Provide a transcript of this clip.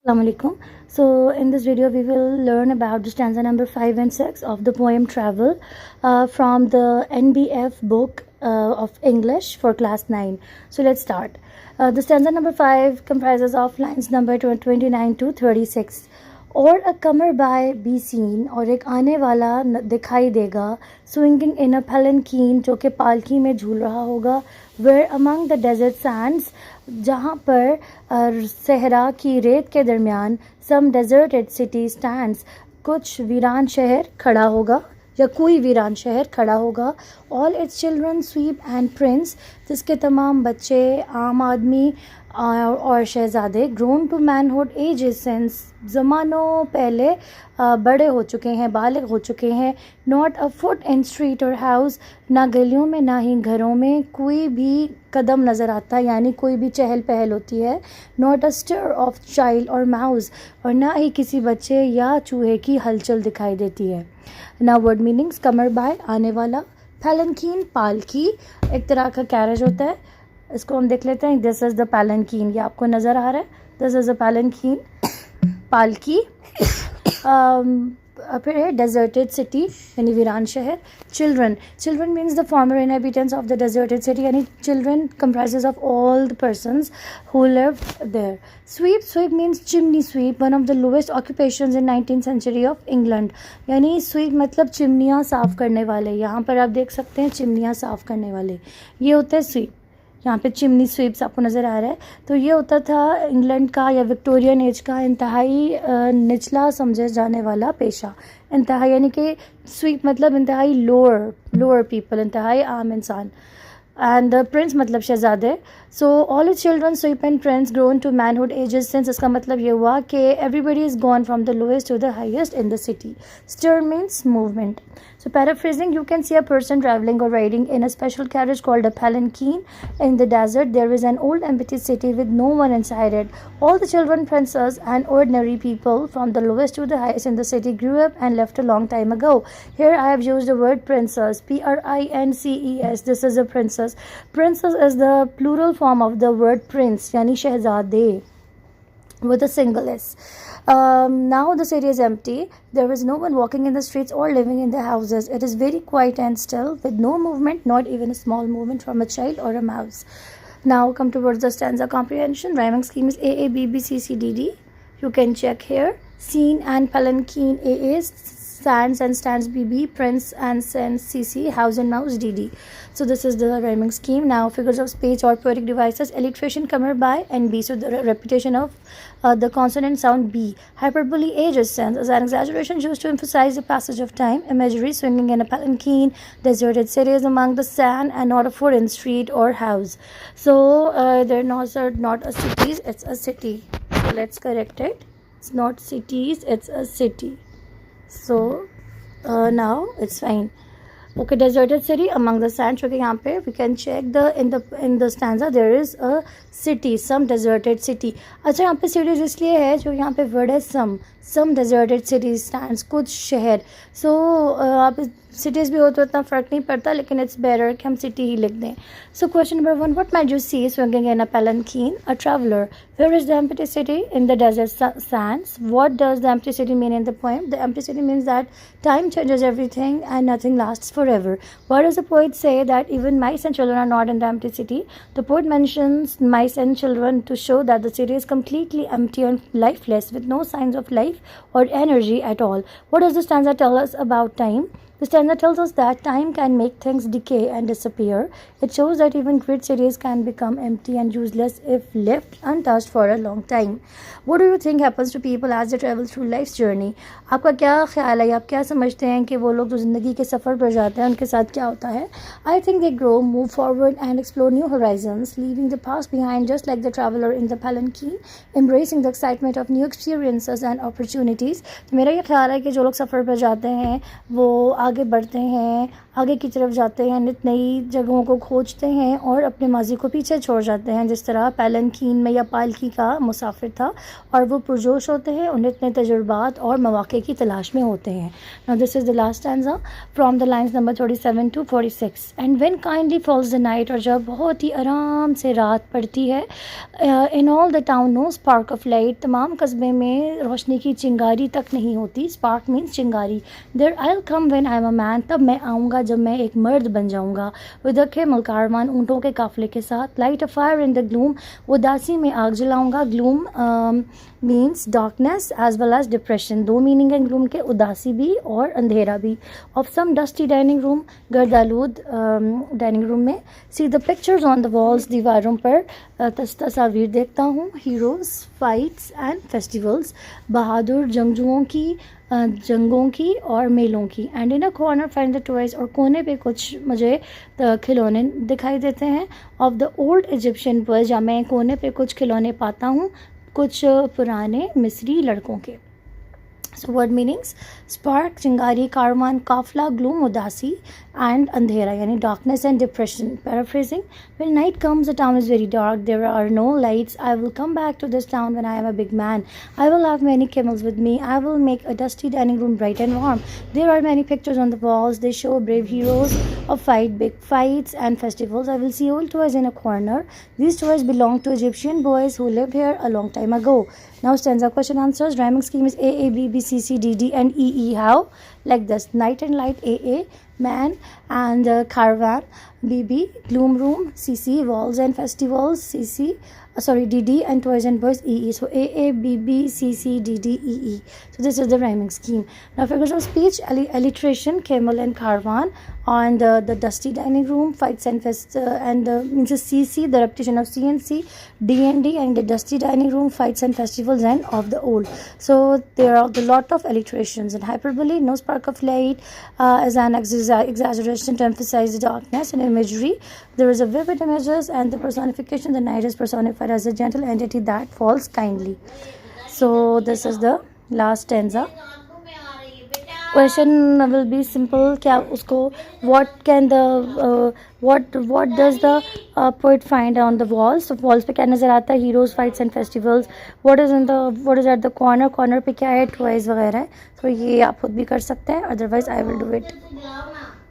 Assalamualaikum. So in this video we will learn about the stanza number 5 and 6 of the poem Travel from the NBF book of English for class 9. So let's start. The stanza number 5 comprises of lines number 29 to 36. और अ कमर bye be seen और एक आने वाला दिखाई देगा swinging इन अ पेलनकीन जो कि पालकी में झूल रहा होगा where among the desert sands जहाँ पर सहरा की रेत के दरमियान सम डेजर्टेड सिटी स्टैंड्स कुछ वीरान शहर खड़ा होगा या कोई वीरान शहर खड़ा होगा all its children sweep and prince जिसके तमाम बच्चे आम आदमी और शहज़ादे grown to manhood ages since ज़मानों पहले बड़े हो चुके हैं बालिग हो चुके हैं not a foot in street और हाउस ना गलियों में ना ही घरों में कोई भी कदम नज़र आता यानी कोई भी चहल पहल होती है not a stir of child और माउस और ना ही किसी बच्चे या चूहे की हलचल दिखाई देती है ना वर्ड मीनिंग्स कमर बाय आने वाला पैलनकीन पालकी एक तरह का कैरेज होता है इसको हम देख लेते हैं दिस इज़ द पैलनकीन ये आपको नज़र आ रहा है दिस इज़ द पैलनकीन पालकी फिर है डेजर्टेड सिटी यानी वीरान शहर children means the former inhabitants of the deserted city यानी children comprises of all the persons who lived there sweep means chimney sweep one of the lowest occupations in 19th century of England यानी sweep मतलब चिमनियाँ साफ़ करने वाले यहाँ पर आप देख सकते हैं चिमनियाँ साफ़ करने वाले ये होता है स्वीप यहाँ पे चिमनी स्वीप्स आपको नज़र आ रहा है तो ये होता था इंग्लैंड का या विक्टोरियन एज का इंतहाई निचला समझे जाने वाला पेशा इंतहाई यानी कि स्वीप मतलब इंतहाई लोअर पीपल इंतहाई आम इंसान एंड प्रिंस मतलब शहजादे so all is children sweep and prince grown to manhood ages since इसका मतलब ये हुआ कि everybody is gone from the lowest to the highest in the city stir means movement So paraphrasing, you can see a person traveling or riding in a special carriage called a palanquin in the desert. There is an old empty city with no one inside it. All the children, princes and ordinary people from the lowest to the highest in the city grew up and left a long time ago. Here I have used the word princess, P-R-I-N-C-E-S. This is a princess. Princess is the plural form of the word prince, yani shehzade with a single S. Now the city is empty. There is no one walking in the streets or living in the houses. It is very quiet and still with no movement, not even a small movement from a child or a mouse. Now come towards the stanza comprehension. Rhyming scheme is A, A, B, B, C, C, D, D. You can check here. Scene and palanquin A, A, sands and stands B, B, prince and sands C, C, house and mouse D, D. So this is the rhyming scheme. Now figures of speech or poetic devices. Alliteration comer by and B. So the repetition of the consonant sound B. Hyperbole ages sense as an exaggeration used to emphasize the passage of time. Imagery swinging in a palanquin. Deserted cities among the sand and not a foreign street or house. So they're not a cities. It's a city. So let's correct it. It's not cities. It's a city. So now it's fine. Okay, deserted city among the sand. क्योंकि यहाँ पे we can check in the stanza there is a city, some deserted city. अच्छा यहाँ पे cities इसलिए है जो यहाँ पे word है some deserted city stands कुछ शहर. So आप cities भी हो तो इतना फ़र्क नहीं पड़ता लेकिन it's better कि हम city ही लिख दें. So question number 1, what might you see swinging in a palanquin? A traveler. Where is the empty city? In the desert sands. What does the empty city mean in the poem? The empty city means that time changes everything and nothing lasts forever. Why does the poet say that even mice and children are not in the empty city? The poet mentions mice and children to show that the city is completely empty and lifeless with no signs of life or energy at all. What does the stanza tell us about time? The stanza tells us that time can make things decay and disappear. It shows that even great cities can become empty and useless if left untouched for a long time. What do you think happens to people as they travel through life's journey? आपका क्या ख्याल है आप क्या समझते हैं कि वो लोग जो ज़िंदगी के सफ़र पर जाते हैं उनके साथ क्या होता है? I think they grow, move forward and explore new horizons, leaving the past behind just like the traveler in the palanquin, embracing the excitement of new experiences and opportunities. तो मेरा ये ख्याल है कि जो लोग सफ़र पर जाते हैं वो आगे बढ़ते हैं, आगे की तरफ जाते हैं, नित नई जगहों को खोजते हैं और अपने माजी को पीछे छोड़ जाते हैं। जिस तरह पैलनखीन में या पालकी का मुसाफिर था और वो पुरजोश होते हैं और नित नए तजुर्बात और मौक़े की तलाश में होते हैं। Now this is the last stanza from the lines number 37 to 46। And when kindly falls the night, और जब बहुत ही आराम से रात पड़ती है, in all the town no spark of light, तमाम कस्बे में रोशनी की चिंगारी तक नहीं होती। स्पार्क मीन्स चिंगारी। There I will come when I am a man, तब मैं आऊँगा जब मैं एक मर्द बन जाऊँगा। विद अ खेमल कारवान, ऊँटों के काफ़िले के साथ। Light a fire in the gloom, उदासी में आग जलाऊँगा। Gloom means darkness as well as depression. दो मीनिंग है ग्लूम के, उदासी भी और अंधेरा भी। Of some dusty dining room, गर्दालूद डाइनिंग रूम में। See the pictures on the walls, दीवारों पर तस्वीर देखता हूँ। हीरोज़, फाइट्स एंड फेस्टिवल्स, बहादुर जंगजुओं की, जंगों की और मेलों की। And in a corner find the toys, और कोने पे कुछ मुझे खिलौने दिखाई देते हैं। Of the old Egyptian boys, या मैं कोने पे कुछ खिलौने पाता हूँ कुछ पुराने मिस्री लड़कों के। So word meanings: spark चिंगारी, कारवान काफला, gloom उदासी, and अंधेरा यानी darkness and depression. Paraphrasing: when night comes, the town is very dark. There are no lights. I will come back to this town when I am a big man. I will have many camels with me. I will make a dusty dining room bright and warm. There are many pictures on the walls. They show brave heroes of fight, big fights and festivals. I will see old toys in a corner. These toys belong to Egyptian boys who lived here a long time ago. Now stanza question answers. Rhyming scheme is A, B, B, C, C, D, D, and E, E. How? Like this: night and light, A, man and caravan, B, B, gloom room, C, C, walls and festivals, C, C, D, D, and toys and boys, E, E. So A, B, B, C, C, D, D, E, E. So this is the rhyming scheme. Now figures of speech: alliteration, camel and caravan. On the dusty dining room, fights and means the C, C, the repetition of C and C, D and D, and the dusty dining room, fights and festivals, and of the old. So there are a lot of alliterations. And hyperbole: no spark of light, as an exaggeration to emphasize the darkness. And imagery: there is a vivid images, and the personification: the night is personified as a gentle entity that falls kindly. So this is the last stanza. Question will be simple. क्या उसको what does the poet find on the walls? So walls पे क्या नज़र आता है? Heroes, fights and festivals. What is at the corner? Corner पे क्या है? Toys वगैरह है. So ये आप खुद भी कर सकते हैं. Otherwise I will do it.